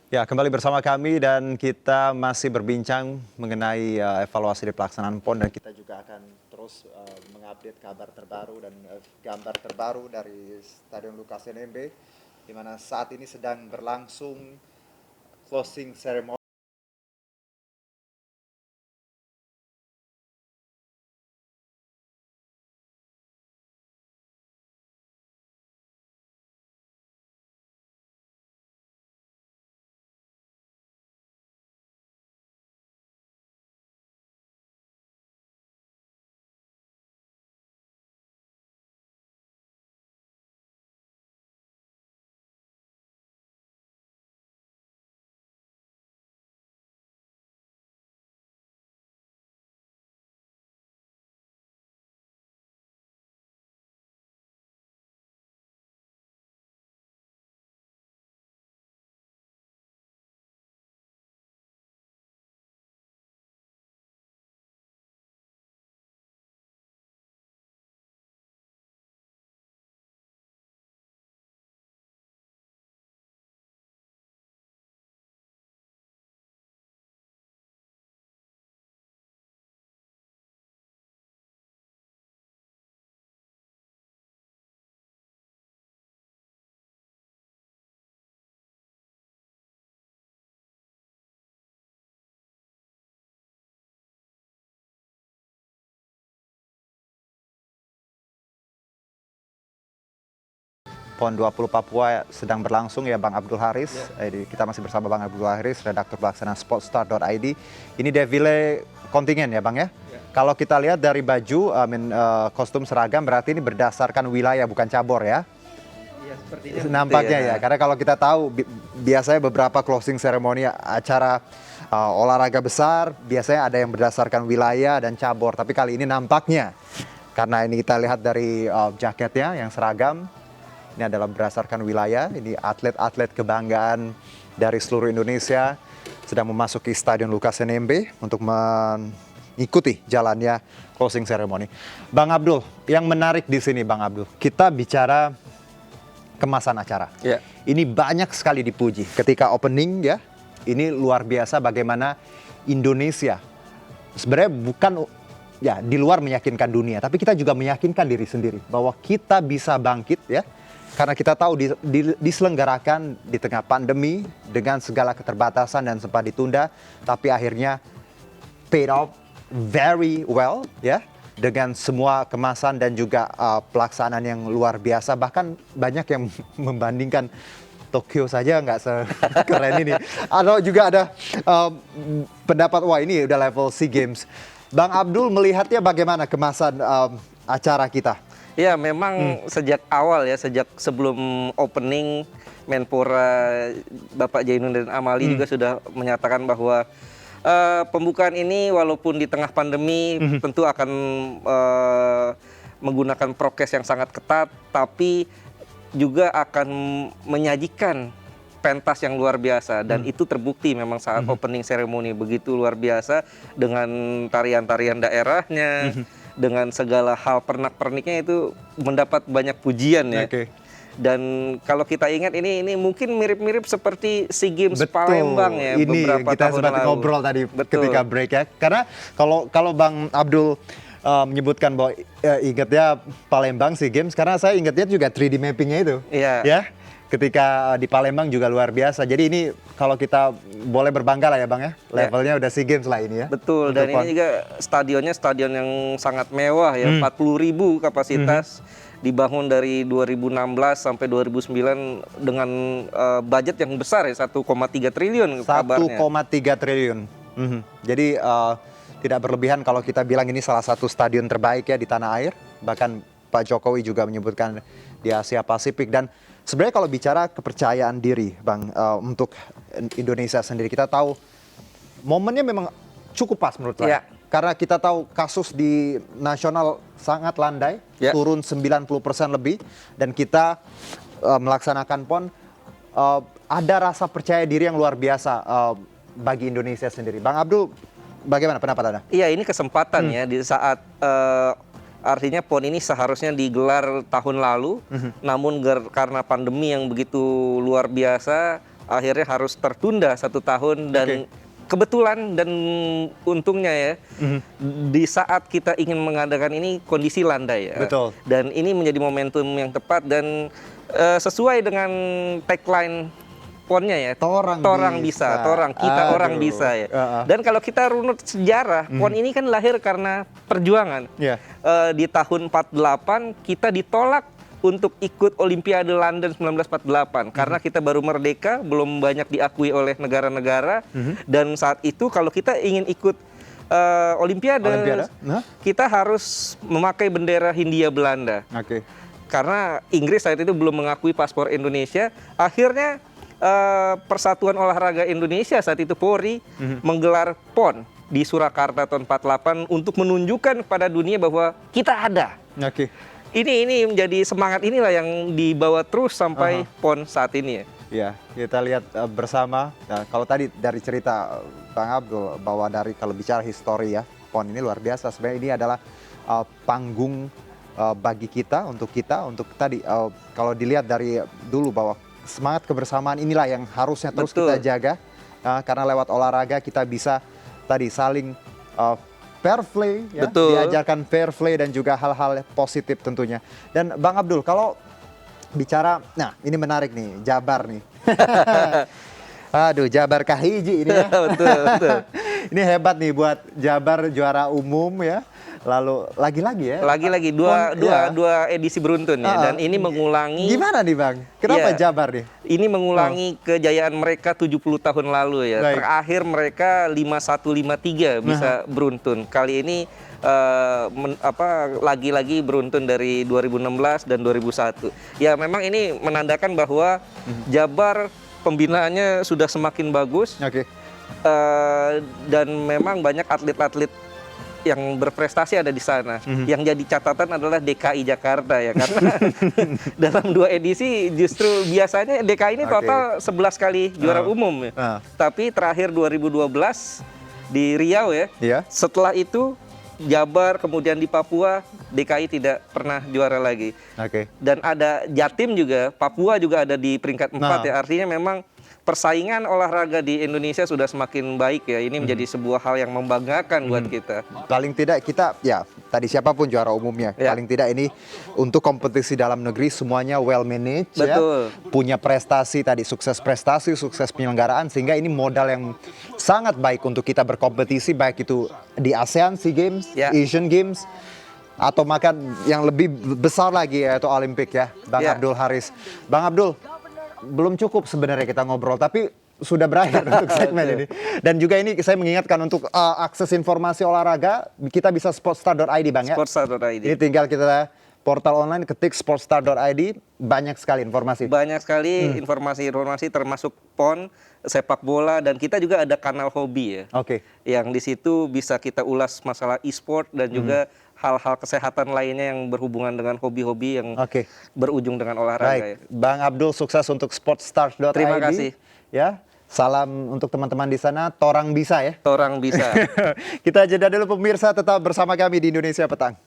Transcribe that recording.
Ya, kembali bersama kami dan kita masih berbincang mengenai evaluasi di pelaksanaan PON dan kita juga akan terus mengupdate kabar terbaru dan gambar terbaru dari Stadion Lukas NMB di mana saat ini sedang berlangsung closing ceremony. PON 20 Papua sedang berlangsung ya Bang Abdul Haris. Kita masih bersama Bang Abdul Haris, redaktur pelaksana sportstar.id. Ini defile kontingen ya Bang ya? Kalau kita lihat dari baju, kostum seragam berarti ini berdasarkan wilayah bukan cabur ya? Iya, sepertinya Nampaknya gitu ya, karena kalau kita tahu biasanya beberapa closing ceremony acara olahraga besar biasanya ada yang berdasarkan wilayah dan cabur. Tapi kali ini nampaknya karena ini kita lihat dari jaketnya yang seragam, ini adalah berdasarkan wilayah. Ini atlet-atlet kebanggaan dari seluruh Indonesia sedang memasuki Stadion Lukas NMB untuk mengikuti jalannya closing ceremony. Bang Abdul, yang menarik di sini Bang Abdul, kita bicara kemasan acara. Ya. Ini banyak sekali dipuji ketika opening ya. Ini luar biasa bagaimana Indonesia sebenarnya bukan ya di luar meyakinkan dunia, tapi kita juga meyakinkan diri sendiri bahwa kita bisa bangkit ya. Karena kita tahu diselenggarakan di tengah pandemi dengan segala keterbatasan dan sempat ditunda, tapi akhirnya paid off very well ya, dengan semua kemasan dan juga pelaksanaan yang luar biasa. Bahkan banyak yang membandingkan Tokyo saja nggak sekeren ini. Atau juga ada pendapat wah ini udah level SEA Games. Bang Abdul melihatnya bagaimana kemasan acara kita? Ya, memang sejak awal ya, sejak sebelum opening Menpora Bapak Zainuddin Amali juga sudah menyatakan bahwa pembukaan ini walaupun di tengah pandemi tentu akan menggunakan prokes yang sangat ketat, tapi juga akan menyajikan pentas yang luar biasa dan itu terbukti memang saat opening ceremony begitu luar biasa dengan tarian-tarian daerahnya. Dengan segala hal pernak-perniknya itu mendapat banyak pujian ya. Oke. Dan kalau kita ingat ini mungkin mirip-mirip seperti SEA Games Betul. Palembang ya Ini beberapa kita tahun sempat lalu. ngobrol tadi Betul. ketika break ya. Karena kalau Bang Abdul menyebutkan bahwa ingatnya Palembang SEA Games, karena saya ingatnya juga 3D mappingnya itu. Iya. Ya. Ketika di Palembang juga luar biasa. Jadi ini kalau kita boleh berbangga lah ya Bang ya. Levelnya udah SEA Games lah ini ya. Betul, dan ini juga stadionnya stadion yang sangat mewah ya, 40.000 kapasitas, dibangun dari 2016 sampai 2009 dengan budget yang besar ya, 1,3 triliun kabarnya. 1,3 triliun. Jadi tidak berlebihan kalau kita bilang ini salah satu stadion terbaik ya di tanah air. Bahkan Pak Jokowi juga menyebutkan di Asia Pasifik. Dan sebenarnya kalau bicara kepercayaan diri Bang, untuk Indonesia sendiri, kita tahu momennya memang cukup pas menurut saya. Ya. Karena kita tahu kasus di nasional sangat landai, Ya. turun 90% lebih, dan kita melaksanakan PON, ada rasa percaya diri yang luar biasa bagi Indonesia sendiri. Bang Abdul, bagaimana pendapat Anda? Iya, ini kesempatan ya di saat artinya PON ini seharusnya digelar tahun lalu, namun karena pandemi yang begitu luar biasa, akhirnya harus tertunda 1 tahun dan kebetulan dan untungnya ya di saat kita ingin mengadakan ini kondisi landai ya. Betul. Dan ini menjadi momentum yang tepat dan sesuai dengan tagline ponnya ya. Torang bisa. Kita Aduh. orang bisa ya. Dan kalau kita runut sejarah, pon ini kan lahir karena perjuangan. Iya. Di tahun 48 kita ditolak untuk ikut Olimpiade London 1948 karena kita baru merdeka, belum banyak diakui oleh negara-negara dan saat itu kalau kita ingin ikut Olimpiade, kita harus memakai bendera Hindia Belanda. Oke. Karena Inggris saat itu belum mengakui paspor Indonesia, akhirnya Persatuan Olahraga Indonesia saat itu Polri menggelar PON di Surakarta tahun 48 untuk menunjukkan kepada dunia bahwa kita ada. Oke. Ini menjadi semangat inilah yang dibawa terus sampai PON saat ini ya. Ya, kita lihat bersama. Nah, kalau tadi dari cerita Bang Abdul bahwa dari kalau bicara histori ya, PON ini luar biasa. Sebenarnya ini adalah panggung bagi kita untuk tadi kalau dilihat dari dulu bahwa semangat kebersamaan inilah yang harusnya terus kita jaga karena lewat olahraga kita bisa tadi saling fair play ya, diajarkan fair play dan juga hal-hal positif tentunya. Dan Bang Abdul kalau bicara, nah ini menarik nih, Jabar nih. Aduh, Jabar kahiji ini ya. betul. Ini hebat nih buat Jabar juara umum ya. Lalu lagi-lagi ya. Lagi-lagi dua edisi beruntun ya. Dan ini mengulangi. Gimana nih Bang? Kenapa Jabar nih? Ini mengulangi kejayaan mereka 70 tahun lalu ya. Baik. Terakhir mereka 5153 bisa beruntun. Kali ini lagi-lagi beruntun dari 2016 dan 2001. Ya memang ini menandakan bahwa Jabar pembinaannya sudah semakin bagus. Oke. Dan memang banyak atlet-atlet yang berprestasi ada di sana. Yang jadi catatan adalah DKI Jakarta ya, karena dalam 2 edisi justru biasanya DKI ini total 11 kali juara umum ya. Tapi terakhir 2012 di Riau ya. Setelah itu Jabar, kemudian di Papua, DKI tidak pernah juara lagi. Dan ada Jatim juga, Papua juga ada di peringkat 4 ya. Artinya memang persaingan olahraga di Indonesia sudah semakin baik ya. Ini menjadi sebuah hal yang membanggakan buat kita. Paling tidak kita ya tadi siapapun juara umumnya. Paling tidak ini untuk kompetisi dalam negeri semuanya well managed ya. Punya prestasi tadi, sukses prestasi, sukses penyelenggaraan sehingga ini modal yang sangat baik untuk kita berkompetisi baik itu di ASEAN SEA Games, Asian Games atau makan yang lebih besar lagi yaitu Olimpik ya. Bang Abdul Haris. Bang Abdul, belum cukup sebenarnya kita ngobrol, tapi sudah berakhir untuk segmen ini. Dan juga ini saya mengingatkan untuk akses informasi olahraga, kita bisa sportstar.id Bang ya. Sportstar.id. Ini tinggal kita portal online, ketik sportstar.id, banyak sekali informasi. Banyak sekali informasi-informasi termasuk PON, sepak bola, dan kita juga ada kanal hobi ya. Yang di situ bisa kita ulas masalah e-sport dan juga hal-hal kesehatan lainnya yang berhubungan dengan hobi-hobi yang berujung dengan olahraga. Baik, Bang Abdul sukses untuk sportstar.id. Terima kasih. Ya, salam untuk teman-teman di sana. Torang bisa ya. Torang bisa. Kita jeda dulu pemirsa, tetap bersama kami di Indonesia Petang.